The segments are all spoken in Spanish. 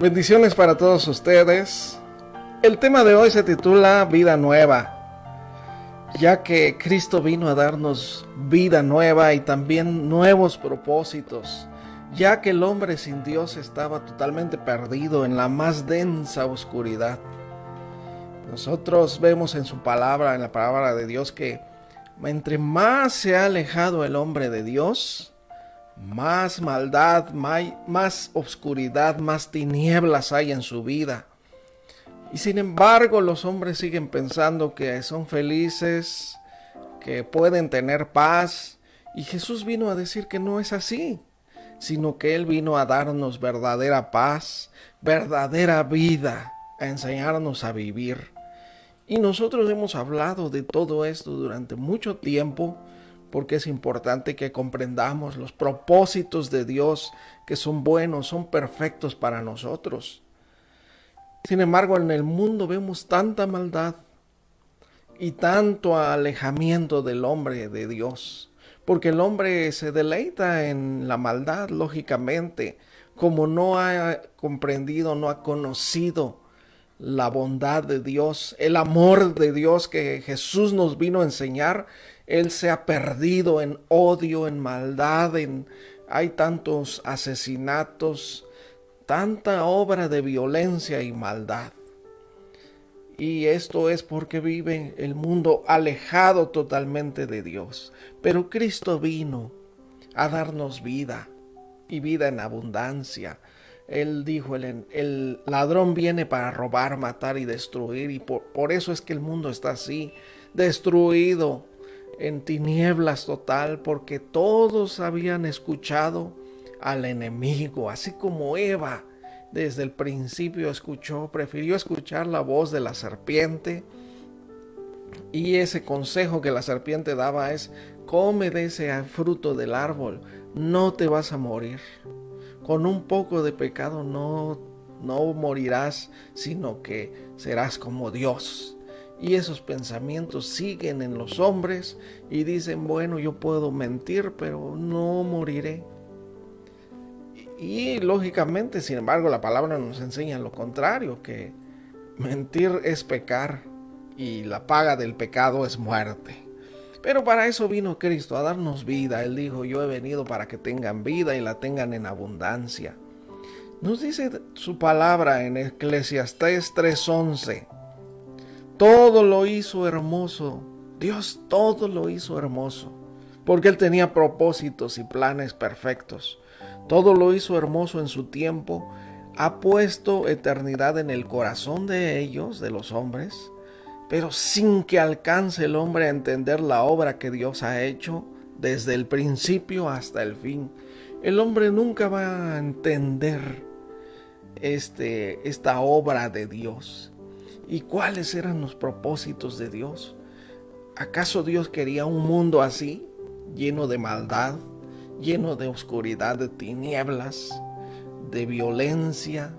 Bendiciones para todos ustedes. El tema de hoy se titula Vida Nueva, ya que Cristo vino a darnos vida nueva y también nuevos propósitos, ya que el hombre sin Dios estaba totalmente perdido en la más densa oscuridad. Nosotros vemos en su palabra, en la palabra de Dios, que entre más se ha alejado el hombre de Dios, más maldad, más oscuridad, más tinieblas hay en su vida. Y sin embargo, los hombres siguen pensando que son felices, que pueden tener paz. Y Jesús vino a decir que no es así, sino que Él vino a darnos verdadera paz, verdadera vida, a enseñarnos a vivir. Y nosotros hemos hablado de todo esto durante mucho tiempo, porque es importante que comprendamos los propósitos de Dios, que son buenos, son perfectos para nosotros. Sin embargo, en el mundo vemos tanta maldad y tanto alejamiento del hombre de Dios, porque el hombre se deleita en la maldad, lógicamente, como no ha comprendido, no ha conocido la bondad de Dios, el amor de Dios que Jesús nos vino a enseñar. Él se ha perdido en odio, en maldad, hay tantos asesinatos, tanta obra de violencia y maldad. Y esto es porque vive el mundo alejado totalmente de Dios. Pero Cristo vino a darnos vida, y vida en abundancia. Él dijo, el ladrón viene para robar, matar y destruir, y por eso es que el mundo está así, destruido, en tinieblas total, porque todos habían escuchado al enemigo, así como Eva desde el principio prefirió escuchar la voz de la serpiente, y ese consejo que la serpiente daba es: come de ese fruto del árbol, no te vas a morir. Con un poco de pecado no morirás, sino que serás como Dios. Y esos pensamientos siguen en los hombres y dicen: bueno, yo puedo mentir, pero no moriré. Y lógicamente, sin embargo, la palabra nos enseña lo contrario, que mentir es pecar y la paga del pecado es muerte. Pero para eso vino Cristo, a darnos vida. Él dijo: yo he venido para que tengan vida y la tengan en abundancia. Nos dice su palabra en Eclesiastés 3:11. Todo lo hizo hermoso. Dios todo lo hizo hermoso, porque Él tenía propósitos y planes perfectos. Todo lo hizo hermoso en su tiempo. Ha puesto eternidad en el corazón de ellos, de los hombres, pero sin que alcance el hombre a entender la obra que Dios ha hecho desde el principio hasta el fin. El hombre nunca va a entender esta obra de Dios. ¿Y cuáles eran los propósitos de Dios? ¿Acaso Dios quería un mundo así, lleno de maldad, lleno de oscuridad, de tinieblas, de violencia,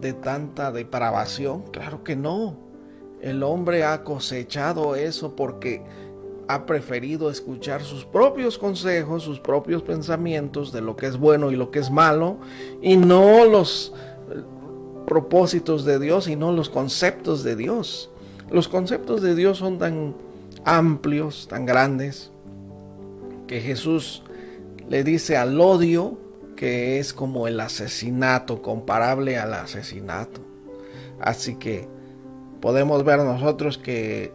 de tanta depravación? Claro que no. El hombre ha cosechado eso porque ha preferido escuchar sus propios consejos, sus propios pensamientos de lo que es bueno y lo que es malo, y no los propósitos de Dios y no los conceptos de Dios. Los conceptos de Dios son tan amplios, tan grandes, que Jesús le dice al odio que es como el asesinato, comparable al asesinato. Así que podemos ver nosotros que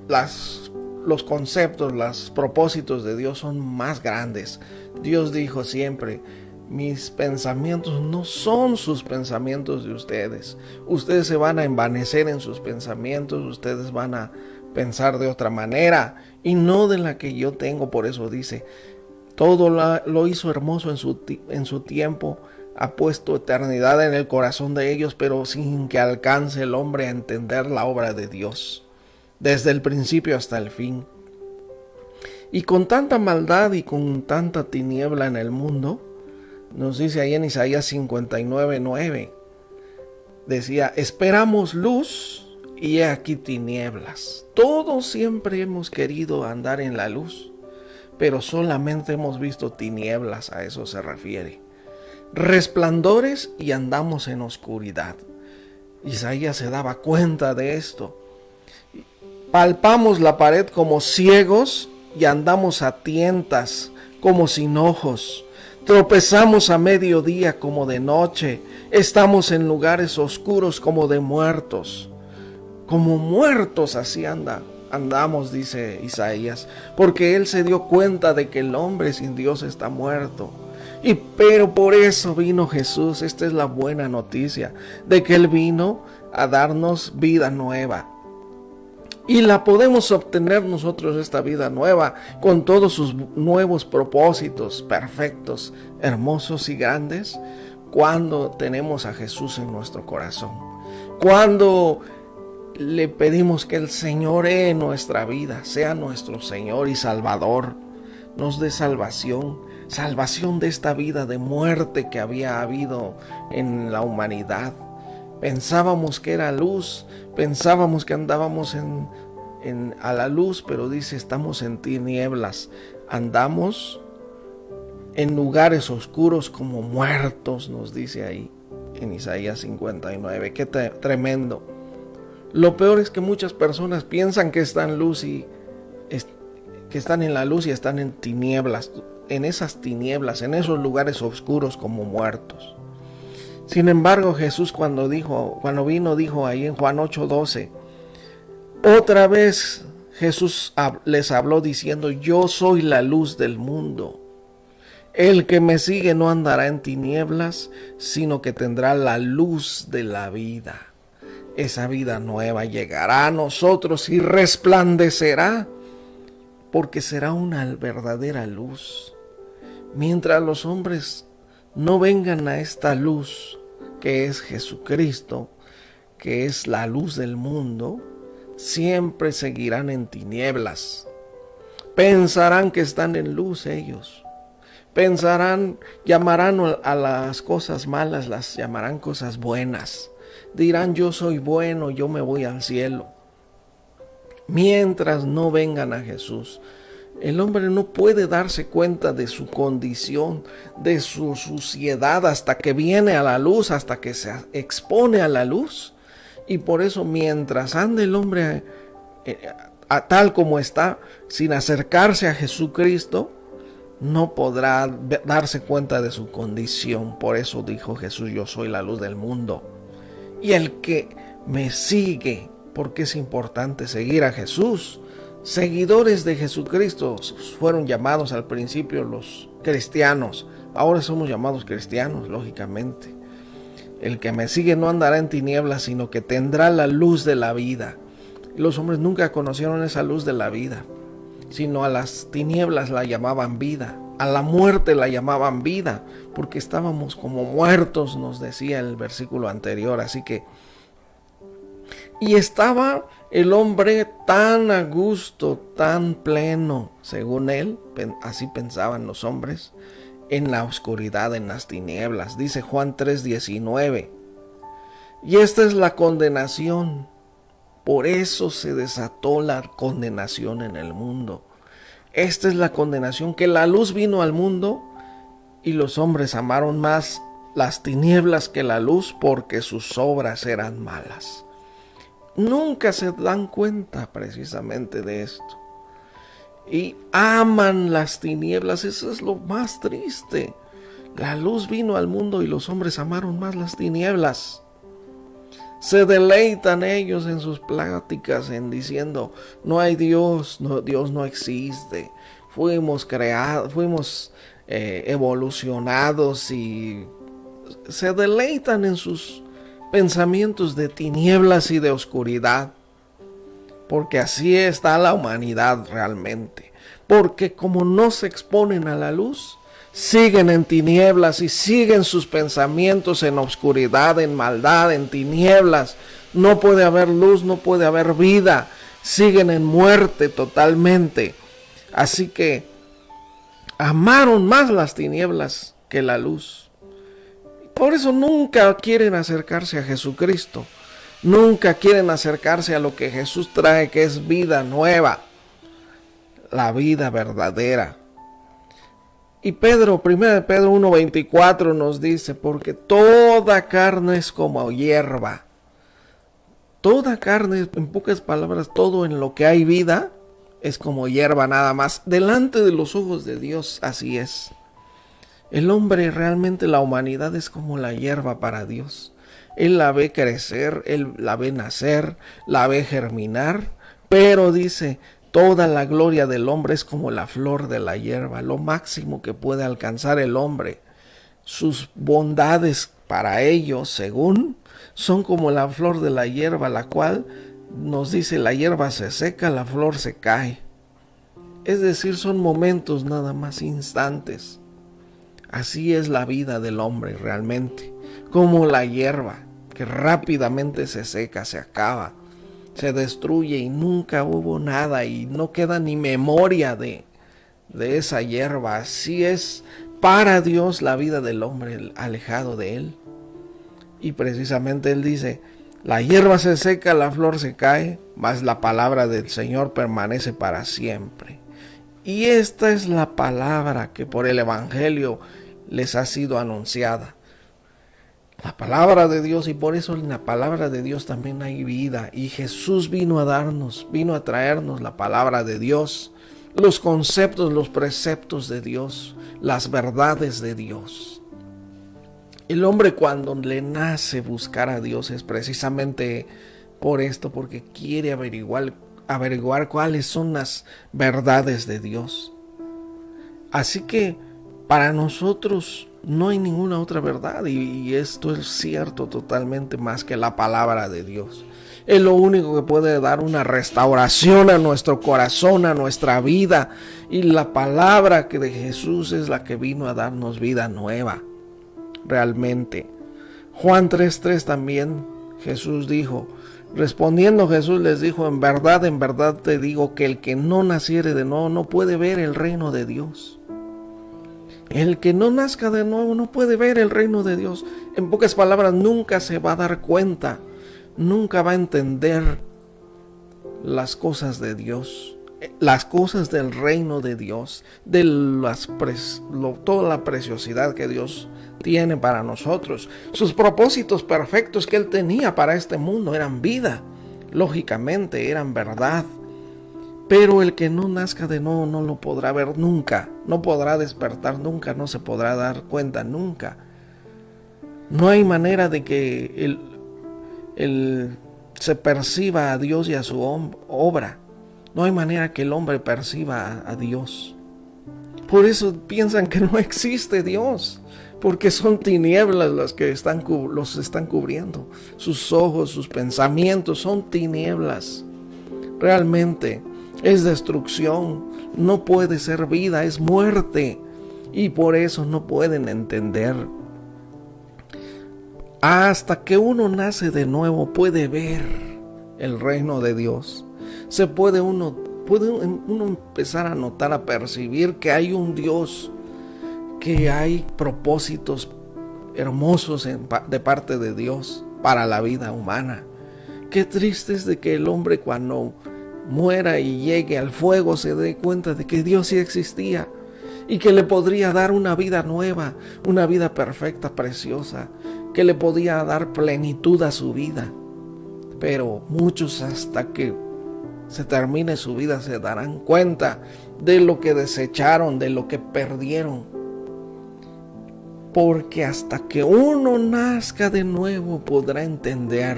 los conceptos, los propósitos de Dios son más grandes. Dios dijo siempre: mis pensamientos no son sus pensamientos de ustedes. Ustedes se van a envanecer en sus pensamientos, ustedes van a pensar de otra manera y no de la que yo tengo. Por eso dice: todo lo hizo hermoso en su tiempo. Ha puesto eternidad en el corazón de ellos, pero sin que alcance el hombre a entender la obra de Dios, desde el principio hasta el fin. Y con tanta maldad y con tanta tiniebla en el mundo, nos dice ahí en Isaías 59:9, decía: esperamos luz y he aquí tinieblas. Todos siempre hemos querido andar en la luz, pero solamente hemos visto tinieblas. A eso se refiere. resplandores y andamos en oscuridad. Isaías se daba cuenta de esto. Palpamos la pared como ciegos y andamos a tientas como sin ojos. Tropezamos a mediodía como de noche. Estamos en lugares oscuros como de muertos. Como muertos así andamos, dice Isaías, porque él se dio cuenta de que el hombre sin Dios está muerto. Pero por eso vino Jesús. Esta es la buena noticia, de que él vino a darnos vida nueva. Y la podemos obtener nosotros, esta vida nueva, con todos sus nuevos propósitos perfectos, hermosos y grandes, cuando tenemos a Jesús en nuestro corazón. Cuando le pedimos que el señoree nuestra vida, sea nuestro Señor y Salvador, nos dé salvación de esta vida de muerte que había habido en la humanidad. Pensábamos que era luz, pensábamos que andábamos a la luz, pero dice, estamos en tinieblas, andamos en lugares oscuros como muertos, nos dice ahí en Isaías 59. Qué tremendo. Lo peor es que muchas personas piensan que están que están en la luz y están en tinieblas, en esas tinieblas, en esos lugares oscuros como muertos. Sin embargo, Jesús cuando vino, dijo ahí en Juan 8:12, otra vez Jesús les habló diciendo, yo soy la luz del mundo. El que me sigue no andará en tinieblas, sino que tendrá la luz de la vida. Esa vida nueva llegará a nosotros y resplandecerá, porque será una verdadera luz. Mientras los hombres no vengan a esta luz, que es Jesucristo, que es la luz del mundo, siempre seguirán en tinieblas. Pensarán que están en luz ellos. Llamarán a las cosas malas, las llamarán cosas buenas. Dirán, yo soy bueno, yo me voy al cielo. Mientras no vengan a Jesús, el hombre no puede darse cuenta de su condición, de su suciedad, hasta que viene a la luz, hasta que se expone a la luz. Y por eso, mientras ande el hombre tal como está, sin acercarse a Jesucristo, no podrá darse cuenta de su condición. Por eso dijo Jesús, yo soy la luz del mundo. Y el que me sigue, porque es importante seguir a Jesús. Seguidores de Jesucristo fueron llamados al principio los cristianos. Ahora somos llamados cristianos, lógicamente. El que me sigue no andará en tinieblas, sino que tendrá la luz de la vida. Los hombres nunca conocieron esa luz de la vida, sino a las tinieblas la llamaban vida, a la muerte la llamaban vida, porque estábamos como muertos, nos decía el versículo anterior. Así que, y estaba el hombre tan a gusto, tan pleno, según él, así pensaban los hombres, en la oscuridad, en las tinieblas. Dice Juan 3:19, y esta es la condenación. Por eso se desató la condenación en el mundo. Esta es la condenación, que la luz vino al mundo y los hombres amaron más las tinieblas que la luz, porque sus obras eran malas. Nunca se dan cuenta precisamente de esto. Y aman las tinieblas. Eso es lo más triste. La luz vino al mundo y los hombres amaron más las tinieblas. Se deleitan ellos en sus pláticas en diciendo, no hay Dios, Dios no existe. Fuimos creados, evolucionados, y se deleitan en sus pensamientos de tinieblas y de oscuridad. Porque así está la humanidad realmente. Porque como no se exponen a la luz, siguen en tinieblas y siguen sus pensamientos en oscuridad, en maldad, en tinieblas. No puede haber luz, no puede haber vida. Siguen en muerte totalmente. Así que amaron más las tinieblas que la luz. Por eso nunca quieren acercarse a Jesucristo. Nunca quieren acercarse a lo que Jesús trae, que es vida nueva. La vida verdadera. Y Pedro, 1 Pedro 1:24 nos dice, porque toda carne es como hierba. Toda carne, en pocas palabras, todo en lo que hay vida, es como hierba nada más. Delante de los ojos de Dios, así es. El hombre, realmente la humanidad es como la hierba para Dios. Él la ve crecer, Él la ve nacer, la ve germinar, pero dice, toda la gloria del hombre es como la flor de la hierba, lo máximo que puede alcanzar el hombre. Sus bondades para ellos, según, son como la flor de la hierba, la cual nos dice la hierba se seca, la flor se cae. Es decir, son momentos nada más, instantes. Así es la vida del hombre realmente, como la hierba que rápidamente se seca, se acaba, se destruye y nunca hubo nada y no queda ni memoria de esa hierba. Así es para Dios la vida del hombre alejado de Él. Y precisamente Él dice, la hierba se seca, la flor se cae, mas la palabra del Señor permanece para siempre. Y esta es la palabra que por el Evangelio les ha sido anunciada. La palabra de Dios, y por eso en la palabra de Dios también hay vida. Y Jesús vino a traernos la palabra de Dios, los conceptos, los preceptos de Dios, las verdades de Dios. El hombre cuando le nace buscar a Dios es precisamente por esto, porque quiere averiguar cuáles son las verdades de Dios. Así que para nosotros no hay ninguna otra verdad y esto es cierto totalmente más que la palabra de Dios. Es lo único que puede dar una restauración a nuestro corazón, a nuestra vida, y la palabra que de Jesús es la que vino a darnos vida nueva. Realmente. Juan 3:3 también Jesús dijo, respondiendo Jesús les dijo, en verdad te digo que el que no naciere de nuevo no puede ver el reino de Dios. El que no nazca de nuevo no puede ver el reino de Dios. En pocas palabras, nunca se va a dar cuenta, nunca va a entender las cosas de Dios, las cosas del reino de Dios, de toda la preciosidad que Dios tiene para nosotros. Sus propósitos perfectos que Él tenía para este mundo eran vida, lógicamente eran verdad. Pero el que no nazca de nuevo no lo podrá ver nunca, no podrá despertar nunca, no se podrá dar cuenta nunca. No hay manera de que él se perciba a Dios y a su obra. No hay manera que el hombre perciba a Dios. Por eso piensan que no existe Dios, porque son tinieblas las que los están cubriendo. Sus ojos, sus pensamientos son tinieblas. Realmente es destrucción, no puede ser vida, es muerte. Y por eso no pueden entender. Hasta que uno nace de nuevo puede ver el reino de Dios. Puede uno empezar a notar, a percibir que hay un Dios, que hay propósitos hermosos de parte de Dios para la vida humana. Qué triste es de que el hombre cuando muera y llegue al fuego se dé cuenta de que Dios sí existía y que le podría dar una vida nueva, una vida perfecta, preciosa, que le podía dar plenitud a su vida. Pero muchos, hasta que se termine su vida, se darán cuenta de lo que desecharon, de lo que perdieron. Porque hasta que uno nazca de nuevo podrá entender,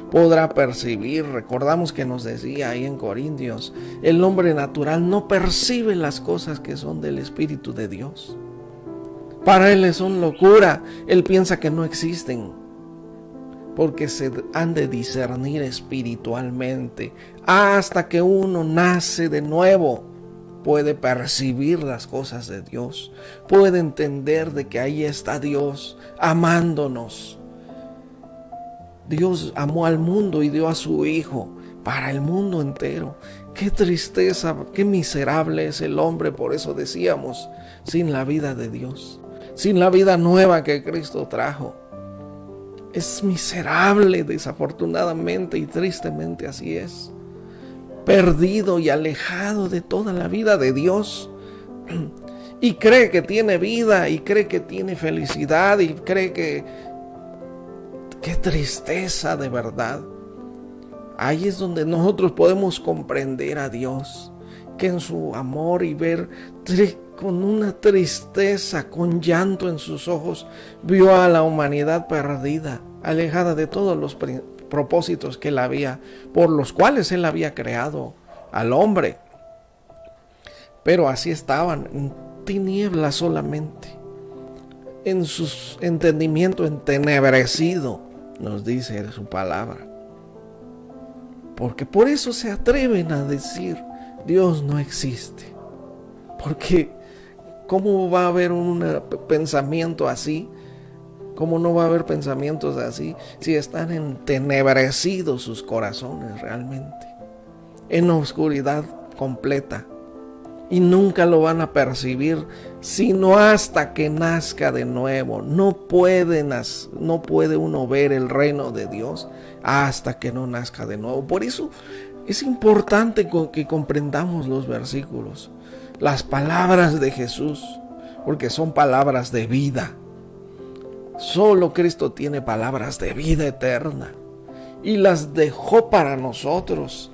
podrá percibir. Recordamos que nos decía ahí en Corintios, el hombre natural no percibe las cosas que son del Espíritu de Dios. Para él son locura, él piensa que no existen, porque se han de discernir espiritualmente. Hasta que uno nace de nuevo, puede percibir las cosas de Dios, puede entender de que ahí está Dios amándonos. Dios amó al mundo y dio a su Hijo para el mundo entero. Qué tristeza, qué miserable es el hombre. Por eso decíamos, sin la vida de Dios, sin la vida nueva que Cristo trajo. Es miserable, desafortunadamente y tristemente así es. Perdido y alejado de toda la vida de Dios. y cree que tiene vida y cree que tiene felicidad y cree que... ¡Qué tristeza de verdad! Ahí es donde nosotros podemos comprender a Dios, que en su amor y ver con una tristeza, con llanto en sus ojos, vio a la humanidad perdida, alejada de todos los propósitos que él había, por los cuales él había creado al hombre. Pero así estaban, en tinieblas solamente, en su entendimiento entenebrecido, nos dice su palabra. Porque por eso se atreven a decir, Dios no existe. Porque ¿cómo va a haber un pensamiento así? ¿Cómo no va a haber pensamientos así si están entenebrecidos sus corazones realmente? En oscuridad completa. Y nunca lo van a percibir sino hasta que nazca de nuevo. No puede uno ver el reino de Dios hasta que no nazca de nuevo. Por eso es importante que comprendamos los versículos, las palabras de Jesús, porque son palabras de vida. Solo Cristo tiene palabras de vida eterna y las dejó para nosotros.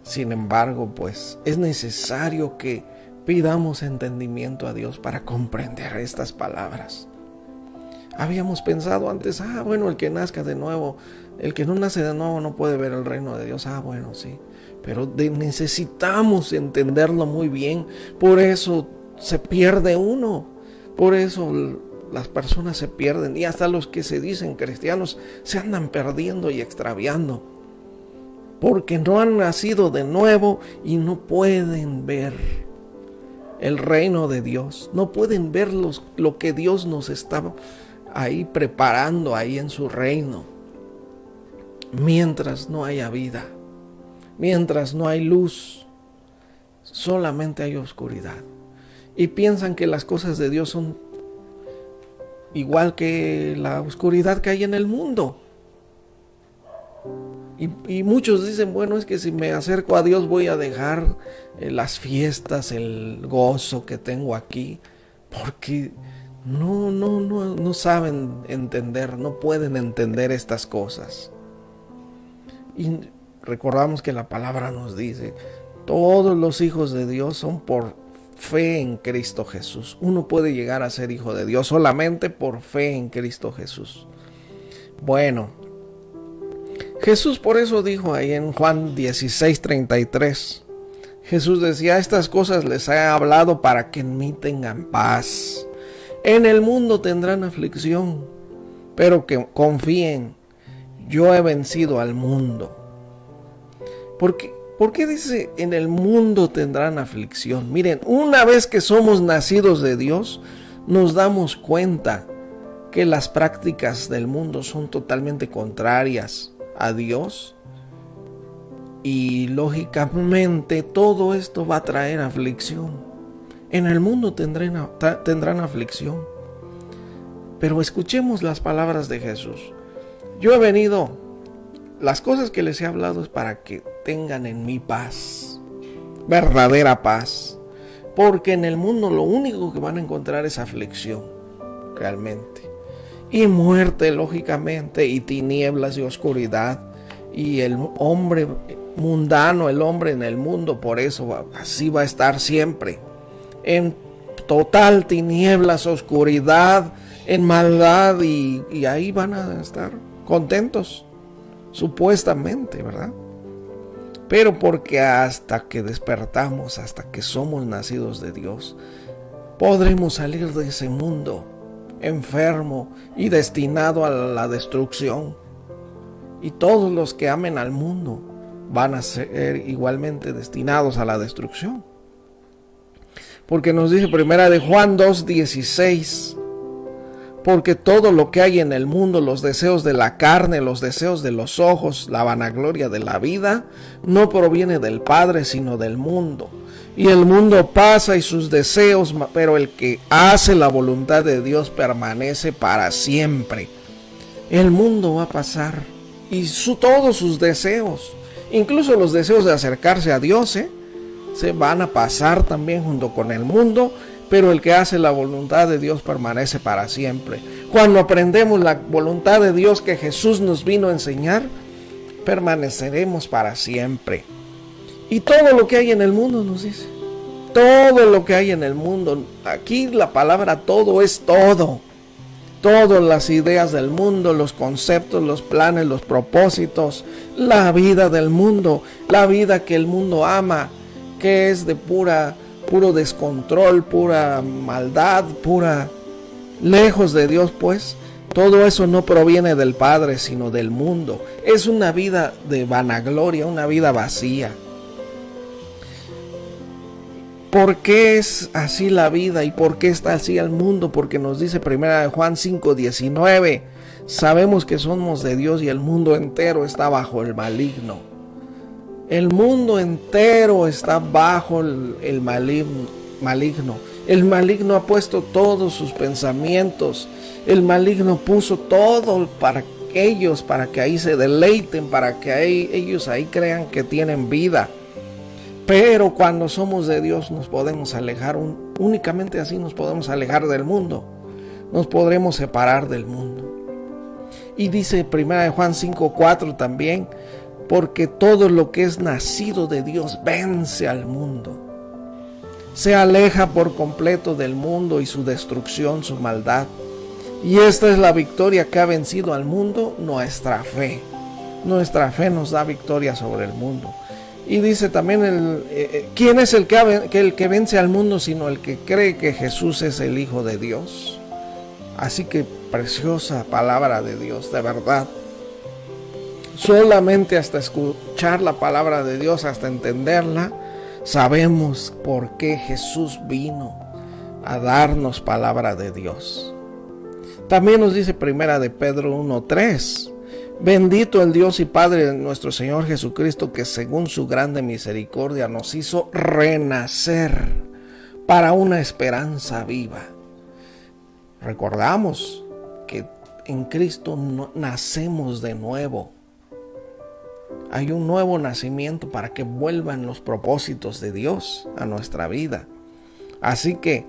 Sin embargo, pues es necesario que pidamos entendimiento a Dios para comprender estas palabras. Habíamos pensado antes, bueno, el que nazca de nuevo, el que no nace de nuevo no puede ver el reino de Dios. Bueno, sí, pero necesitamos entenderlo muy bien. Por eso se pierde uno, por eso las personas se pierden, y hasta los que se dicen cristianos se andan perdiendo y extraviando, porque no han nacido de nuevo y no pueden ver el reino de Dios, no pueden ver lo que Dios nos está ahí preparando ahí en su reino. Mientras no haya vida, mientras no hay luz, solamente hay oscuridad. Y piensan que las cosas de Dios son igual que la oscuridad que hay en el mundo. Y muchos dicen, bueno, es que si me acerco a Dios voy a dejar las fiestas, el gozo que tengo aquí, porque no saben entender, no pueden entender estas cosas. Y recordamos que la palabra nos dice, todos los hijos de Dios son por fe en Cristo Jesús. Uno puede llegar a ser hijo de Dios solamente por fe en Cristo Jesús. Bueno, Jesús por eso dijo ahí en Juan 16:33, Jesús decía, estas cosas les he hablado para que en mí tengan paz. En el mundo tendrán aflicción, pero que confíen, yo he vencido al mundo. ¿Por qué dice en el mundo tendrán aflicción? Miren, una vez que somos nacidos de Dios, nos damos cuenta que las prácticas del mundo son totalmente contrarias a Dios, y lógicamente todo esto va a traer aflicción. En el mundo tendrán aflicción, pero escuchemos las palabras de Jesús. Yo he venido, las cosas que les he hablado es para que tengan en mí paz, verdadera paz, porque en el mundo lo único que van a encontrar es aflicción, realmente. Y muerte, lógicamente, y tinieblas y oscuridad, y el hombre mundano, el hombre en el mundo, por eso así va a estar siempre, en total tinieblas, oscuridad, en maldad, y ahí van a estar contentos, supuestamente, ¿verdad? Pero porque hasta que despertamos, hasta que somos nacidos de Dios, podremos salir de ese mundo enfermo y destinado a la destrucción. Y todos los que amen al mundo van a ser igualmente destinados a la destrucción. Porque nos dice primera de Juan 2:16, porque todo lo que hay en el mundo, los deseos de la carne, los deseos de los ojos, la vanagloria de la vida, no proviene del Padre, sino del mundo. Y el mundo pasa y sus deseos, pero el que hace la voluntad de Dios permanece para siempre. El mundo va a pasar y todos sus deseos, incluso los deseos de acercarse a Dios, se van a pasar también junto con el mundo, pero el que hace la voluntad de Dios permanece para siempre. Cuando aprendemos la voluntad de Dios que Jesús nos vino a enseñar, permaneceremos para siempre. Y todo lo que hay en el mundo nos dice, todo lo que hay en el mundo, aquí la palabra todo es todo. Todas las ideas del mundo, los conceptos, los planes, los propósitos, la vida del mundo, la vida que el mundo ama, que es de puro descontrol, pura maldad, lejos de Dios, pues. Todo eso no proviene del Padre, sino del mundo. Es una vida de vanagloria, una vida vacía. ¿Por qué es así la vida y por qué está así el mundo? Porque nos dice 1 Juan 5:19, sabemos que somos de Dios y el mundo entero está bajo el maligno. El mundo entero está bajo el maligno. El maligno ha puesto todos sus pensamientos. El maligno puso todo para ellos, para que ahí se deleiten, para que ellos ahí crean que tienen vida. Pero cuando somos de Dios nos podemos alejar, únicamente así nos podemos alejar del mundo. Nos podremos separar del mundo. Y dice 1 Juan 5:4 también, porque todo lo que es nacido de Dios vence al mundo. Se aleja por completo del mundo y su destrucción, su maldad. Y esta es la victoria que ha vencido al mundo, nuestra fe. Nuestra fe nos da victoria sobre el mundo. Y dice también, ¿quién es el que vence al mundo sino el que cree que Jesús es el Hijo de Dios? Así que preciosa palabra de Dios, de verdad. Solamente hasta escuchar la palabra de Dios, hasta entenderla, sabemos por qué Jesús vino a darnos palabra de Dios. También nos dice 1 de Pedro 1:3. Bendito el Dios y Padre de nuestro Señor Jesucristo, que según su grande misericordia nos hizo renacer para una esperanza viva. Recordamos que en Cristo nacemos de nuevo. Hay un nuevo nacimiento para que vuelvan los propósitos de Dios a nuestra vida. Así que,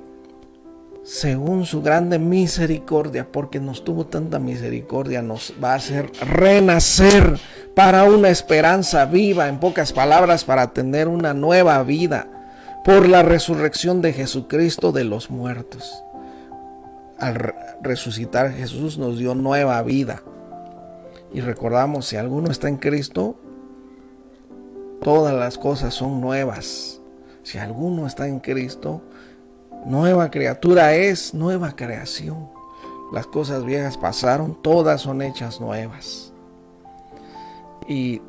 según su grande misericordia, porque nos tuvo tanta misericordia, nos va a hacer renacer para una esperanza viva, en pocas palabras, para tener una nueva vida, por la resurrección de Jesucristo de los muertos. Al resucitar Jesús nos dio nueva vida. Y recordamos, si alguno está en Cristo, todas las cosas son nuevas. Si alguno está en Cristo, nueva criatura es, nueva creación. Las cosas viejas pasaron, todas son hechas nuevas. Y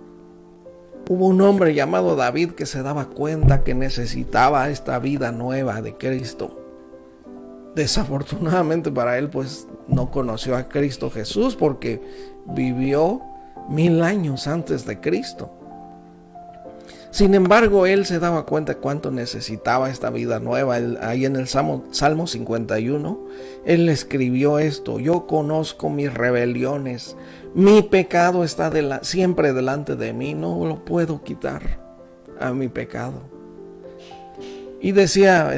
hubo un hombre llamado David que se daba cuenta que necesitaba esta vida nueva de Cristo. Desafortunadamente para él, pues no conoció a Cristo Jesús porque vivió 1000 años antes de Cristo. Sin embargo, él se daba cuenta cuánto necesitaba esta vida nueva. Ahí en el Salmo 51, él escribió esto: yo conozco mis rebeliones, mi pecado está siempre delante de mí, no lo puedo quitar a mi pecado. Y decía,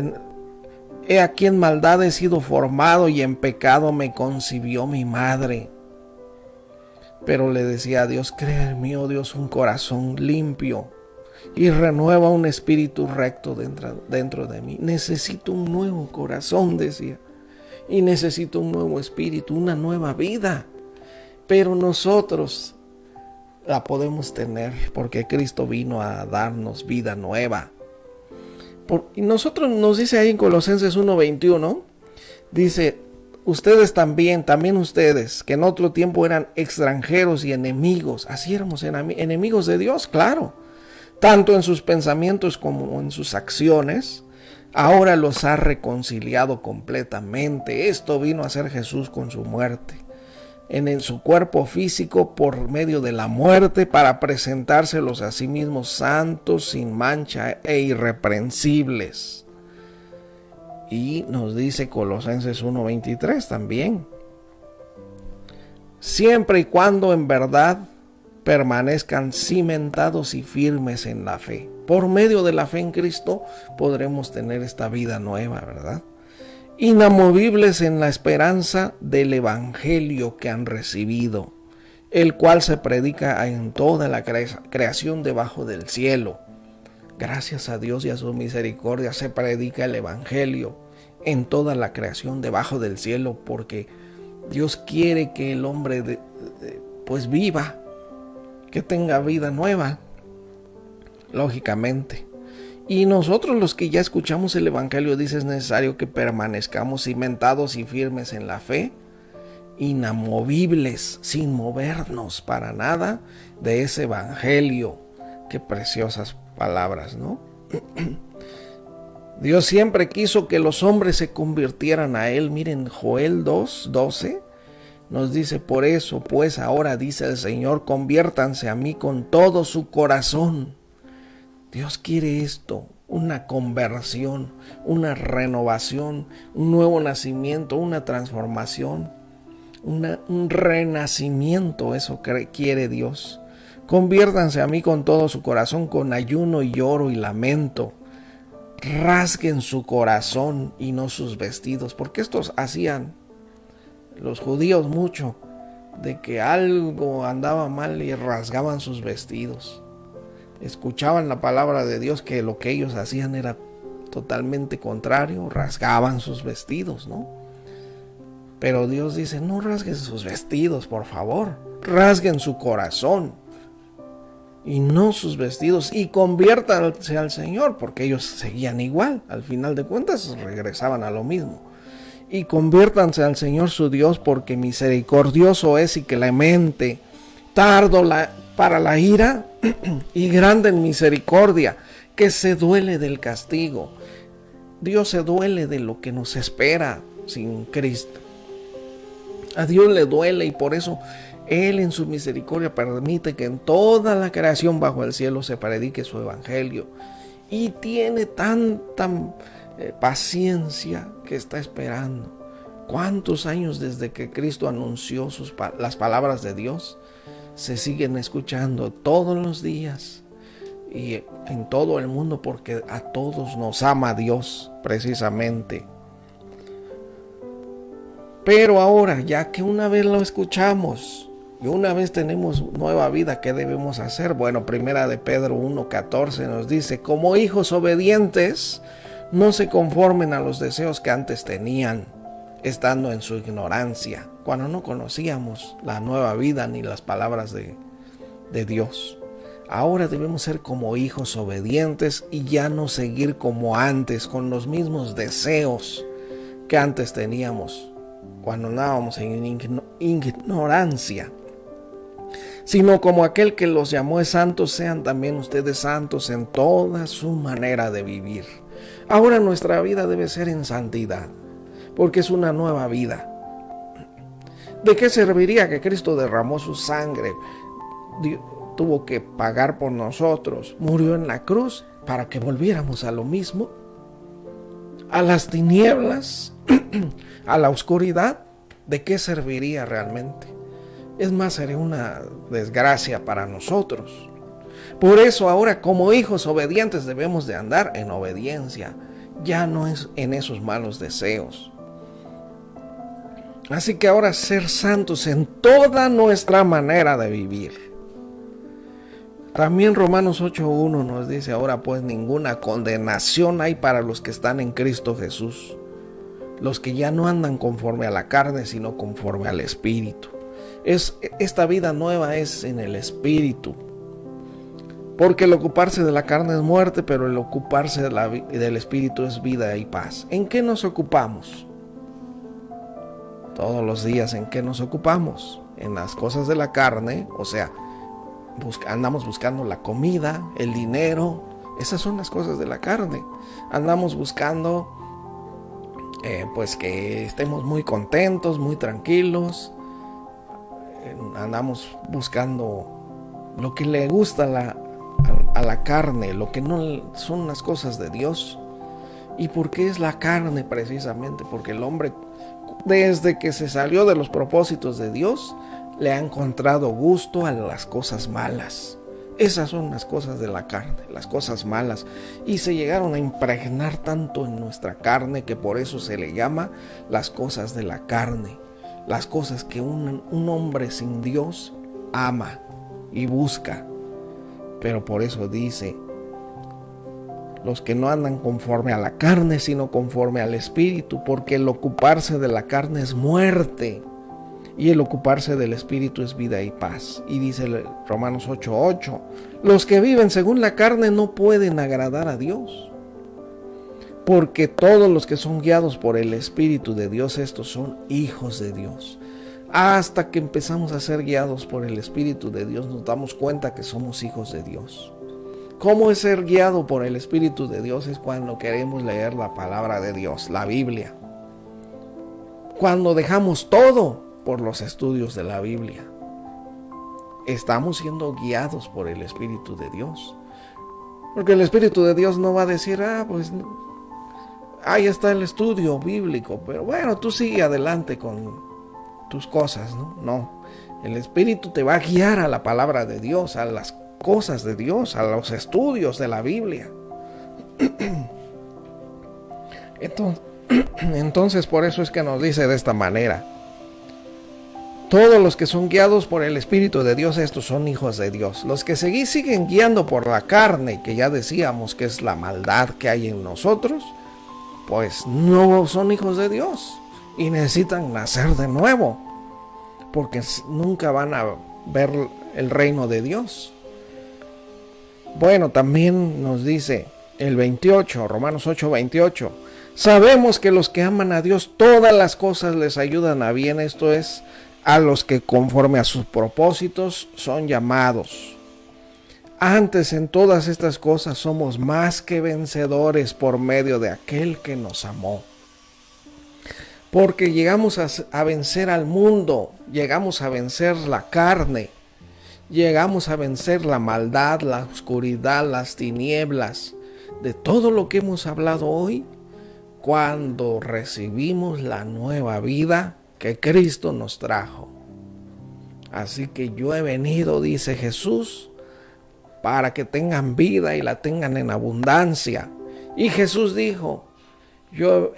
he aquí en maldad he sido formado y en pecado me concibió mi madre. Pero le decía a Dios, crea en mí, oh Dios, un corazón limpio y renueva un espíritu recto dentro de mí. Necesito un nuevo corazón, decía, y necesito un nuevo espíritu, una nueva vida. Pero nosotros la podemos tener porque Cristo vino a darnos vida nueva. Y nosotros, nos dice ahí en Colosenses 1:21, dice, ustedes también ustedes, que en otro tiempo eran extranjeros y enemigos, así éramos enemigos de Dios, claro, tanto en sus pensamientos como en sus acciones, ahora los ha reconciliado completamente. Esto vino a hacer Jesús con su muerte, en su cuerpo físico por medio de la muerte, para presentárselos a sí mismos santos, sin mancha e irreprensibles. Y nos dice Colosenses 1:23 también, siempre y cuando en verdad permanezcan cimentados y firmes en la fe. Por medio de la fe en Cristo podremos tener esta vida nueva, ¿verdad? inamovibles en la esperanza del evangelio que han recibido, el cual se predica en toda la creación debajo del cielo. Gracias a Dios y a su misericordia se predica el evangelio en toda la creación debajo del cielo, porque Dios quiere que el hombre pues viva, que tenga vida nueva, lógicamente. Y nosotros los que ya escuchamos el evangelio, dice, es necesario que permanezcamos cimentados y firmes en la fe, inamovibles, sin movernos para nada de ese evangelio. Qué preciosas palabras, ¿no? Dios siempre quiso que los hombres se convirtieran a Él. Miren, Joel 2:12 nos dice: por eso, pues ahora dice el Señor, conviértanse a mí con todo su corazón. Dios quiere esto, una conversión, una renovación, un nuevo nacimiento, una transformación, un renacimiento. Eso quiere Dios. Conviértanse a mí con todo su corazón, con ayuno y lloro y lamento. Rasguen su corazón y no sus vestidos, porque estos hacían los judíos mucho, de que algo andaba mal y rasgaban sus vestidos. Escuchaban la palabra de Dios, que lo que ellos hacían era totalmente contrario, rasgaban sus vestidos, ¿no? Pero Dios dice: no rasguen sus vestidos, por favor, rasguen su corazón y no sus vestidos, y conviértanse al Señor, porque ellos seguían igual, al final de cuentas regresaban a lo mismo. Y conviértanse al Señor su Dios, porque misericordioso es y clemente, tardo para la ira y grande en misericordia, que se duele del castigo. Dios se duele de lo que nos espera sin Cristo. A Dios le duele, y por eso Él en su misericordia permite que en toda la creación bajo el cielo se predique su evangelio. Y tiene tanta paciencia que está esperando. ¿Cuántos años desde que Cristo anunció las palabras de Dios? Se siguen escuchando todos los días y en todo el mundo, porque a todos nos ama Dios precisamente. Pero ahora, ya que una vez lo escuchamos y una vez tenemos nueva vida, ¿qué debemos hacer? Bueno, primera de Pedro 1:14 nos dice: como hijos obedientes, no se conformen a los deseos que antes tenían, estando en su ignorancia, cuando no conocíamos la nueva vida ni las palabras de Dios. Ahora debemos ser como hijos obedientes y ya no seguir como antes, con los mismos deseos que antes teníamos, cuando andábamos en ignorancia, sino como aquel que los llamó es santo, sean también ustedes santos en toda su manera de vivir. Ahora nuestra vida debe ser en santidad, porque es una nueva vida. ¿De qué serviría que Cristo derramó su sangre? Tuvo que pagar por nosotros, murió en la cruz para que volviéramos a lo mismo, a las tinieblas, a la oscuridad. ¿De qué serviría realmente? Es más, sería una desgracia para nosotros. Por eso ahora, como hijos obedientes, debemos de andar en obediencia, ya no es en esos malos deseos. Así que ahora ser santos en toda nuestra manera de vivir. También Romanos 8:1 nos dice: ahora pues ninguna condenación hay para los que están en Cristo Jesús, los que ya no andan conforme a la carne, sino conforme al Espíritu. Esta vida nueva es en el Espíritu, porque el ocuparse de la carne es muerte, pero el ocuparse del Espíritu es vida y paz. ¿En qué nos ocupamos? Todos los días, ¿en qué nos ocupamos? En las cosas de la carne, o sea, andamos buscando la comida, el dinero. Esas son las cosas de la carne. Andamos buscando pues que estemos muy contentos, muy tranquilos. Andamos buscando lo que le gusta a la carne, lo que no son las cosas de Dios. ¿Y por qué es la carne precisamente? Porque el hombre, desde que se salió de los propósitos de Dios, le ha encontrado gusto a las cosas malas. Esas son las cosas de la carne, las cosas malas, y se llegaron a impregnar tanto en nuestra carne que por eso se le llama las cosas de la carne, las cosas que un hombre sin Dios ama y busca. Pero por eso dice, los que no andan conforme a la carne, sino conforme al Espíritu, porque el ocuparse de la carne es muerte, y el ocuparse del Espíritu es vida y paz. Y dice Romanos 8:8, los que viven según la carne no pueden agradar a Dios, porque todos los que son guiados por el Espíritu de Dios, estos son hijos de Dios. Hasta que empezamos a ser guiados por el Espíritu de Dios, nos damos cuenta que somos hijos de Dios. ¿Cómo es ser guiado por el Espíritu de Dios? Es cuando queremos leer la palabra de Dios, la Biblia. Cuando dejamos todo por los estudios de la Biblia. Estamos siendo guiados por el Espíritu de Dios. Porque el Espíritu de Dios no va a decir, pues ahí está el estudio bíblico, pero bueno, tú sigue adelante con tus cosas, ¿no? No, el Espíritu te va a guiar a la palabra de Dios, a las cosas de Dios, a los estudios de la Biblia. Entonces por eso es que nos dice de esta manera, todos los que son guiados por el Espíritu de Dios, estos son hijos de Dios. Los que siguen guiando por la carne, que ya decíamos que es la maldad que hay en nosotros, pues no son hijos de Dios y necesitan nacer de nuevo, porque nunca van a ver el reino de Dios. Bueno, también nos dice el 28, Romanos 8:28, sabemos que los que aman a Dios, todas las cosas les ayudan a bien, esto es, a los que conforme a sus propósitos son llamados. Antes en todas estas cosas somos más que vencedores por medio de aquel que nos amó. Porque llegamos a vencer al mundo, llegamos a vencer la carne, llegamos a vencer la maldad, la oscuridad, las tinieblas, de todo lo que hemos hablado hoy, cuando recibimos la nueva vida que Cristo nos trajo. Así que yo he venido, dice Jesús, para que tengan vida y la tengan en abundancia. Y Jesús dijo,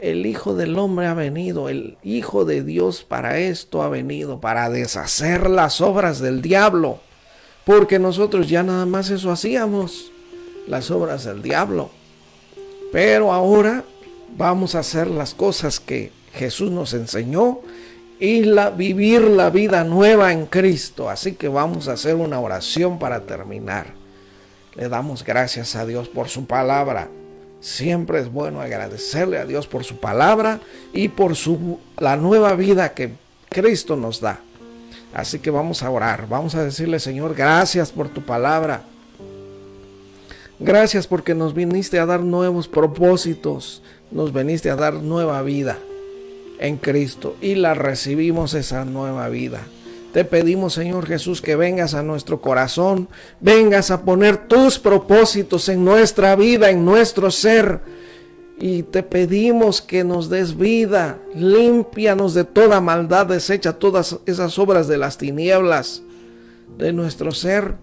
el Hijo del Hombre ha venido, el Hijo de Dios para esto ha venido, para deshacer las obras del diablo. Porque nosotros ya nada más eso hacíamos, las obras del diablo. Pero ahora vamos a hacer las cosas que Jesús nos enseñó y vivir la vida nueva en Cristo. Así que vamos a hacer una oración para terminar. Le damos gracias a Dios por su palabra. Siempre es bueno agradecerle a Dios por su palabra y por la nueva vida que Cristo nos da. Así que vamos a orar, vamos a decirle, Señor, gracias por tu palabra. Gracias porque nos viniste a dar nuevos propósitos, nos viniste a dar nueva vida en Cristo y la recibimos esa nueva vida. Te pedimos, Señor Jesús, que vengas a nuestro corazón, vengas a poner tus propósitos en nuestra vida, en nuestro ser. Y te pedimos que nos des vida, límpianos de toda maldad, desecha todas esas obras de las tinieblas de nuestro ser.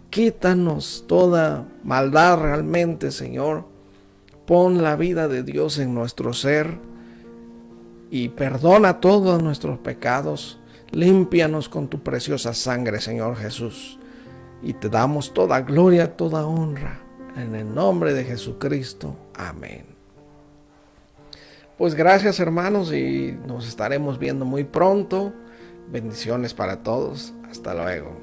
Quítanos toda maldad realmente, Señor. Pon la vida de Dios en nuestro ser y perdona todos nuestros pecados. Límpianos con tu preciosa sangre, Señor Jesús. Y te damos toda gloria, toda honra. En el nombre de Jesucristo. Amén. Pues gracias, hermanos, y nos estaremos viendo muy pronto. Bendiciones para todos. Hasta luego.